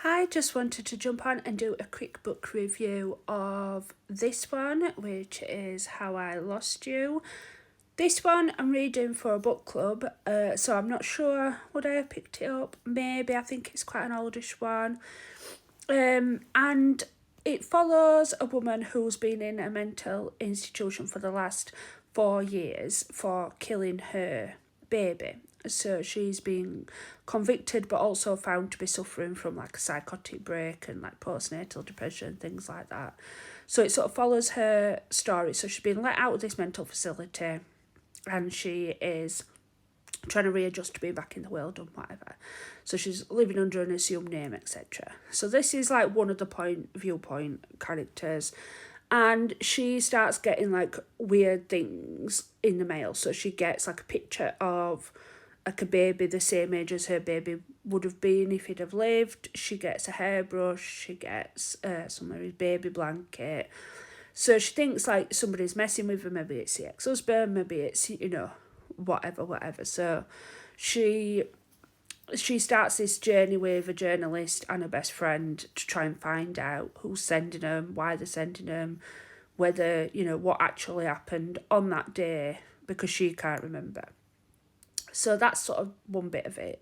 I just wanted to jump on and do a quick book review of this one, which is How I Lost You. This one I'm reading for a book club, so I'm not sure would I have picked it up. Maybe. I think it's quite an oldish one. And it follows a woman who's been in a mental institution for the last 4 years for killing her baby. So she's been convicted but also found to be suffering from like a psychotic break and like postnatal depression, things like that. So it sort of follows her story. So she's been let out of this mental facility and she is trying to readjust to being back in the world and whatever. So she's living under an assumed name, etc. So this is like one of the viewpoint characters. And she starts getting like weird things in the mail. So she gets like a picture of like a baby the same age as her baby would have been if he'd have lived. She gets a hairbrush. She gets somebody's baby blanket. So she thinks like somebody's messing with her. Maybe it's the ex-husband. Maybe it's, whatever. So she starts this journey with a journalist and a best friend to try and find out who's sending them, why they're sending them, whether, what actually happened on that day, because she can't remember. So that's sort of one bit of it.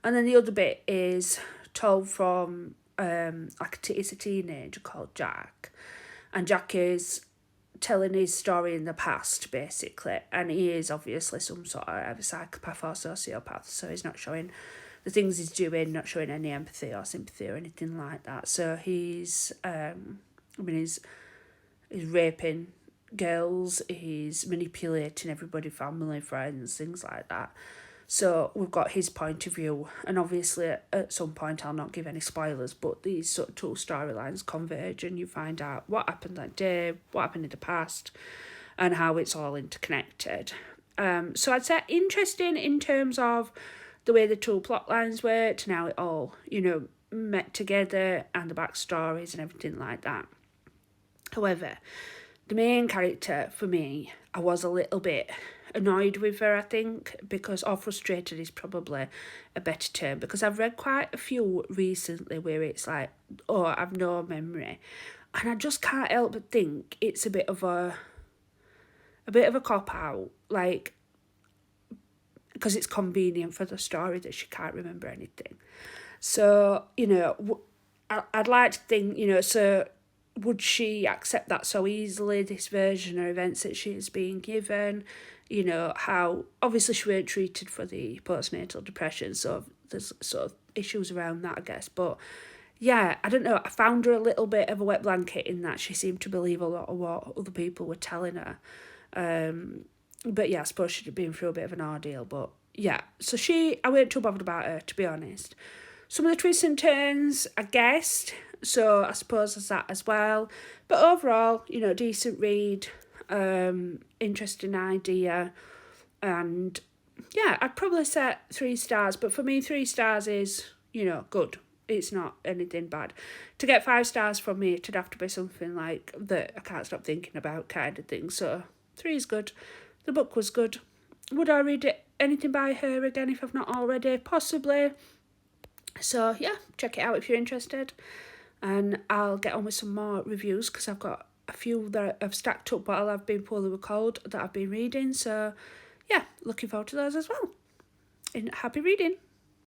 And then the other bit is told from it's a teenager called Jack. And Jack is telling his story in the past, basically. And he is obviously some sort of a psychopath or sociopath. So he's not showing the things he's doing, not showing any empathy or sympathy or anything like that. So he's raping girls, he's manipulating everybody, family, friends, things like that. So we've got his point of view, and obviously at some point I'll not give any spoilers, but these sort of two storylines converge and you find out what happened that day, what happened in the past, and how it's all interconnected. So I'd say interesting in terms of the way the two plot lines worked and how it all, met together and the backstories and everything like that. However, the main character, for me, I was a little bit annoyed with her, I think, or frustrated is probably a better term, because I've read quite a few recently where it's like, oh, I've no memory. And I just can't help but think it's a bit of a cop-out, like, because it's convenient for the story that she can't remember anything. So, I'd like to think, so would she accept that so easily, this version of events that she's being given? How obviously she weren't treated for the postnatal depression, so there's sort of issues around that, I guess. But yeah, I don't know, I found her a little bit of a wet blanket in that she seemed to believe a lot of what other people were telling her. But yeah, I suppose she'd have been through a bit of an ordeal. But yeah, so I weren't too bothered about her, to be honest. Some of the twists and turns, I guessed, so I suppose there's that as well. But overall, decent read, interesting idea, and yeah, I'd probably set 3 stars, but for me 3 stars is, good. It's not anything bad. To get 5 stars from me, it'd have to be something like that I can't stop thinking about kind of thing, so 3 is good. The book was good. Would I read anything by her again if I've not already? Possibly. So yeah, check it out if you're interested, and I'll get on with some more reviews because I've got a few that I've stacked up while I've been poorly with cold that I've been reading. So yeah, looking forward to those as well. And happy reading.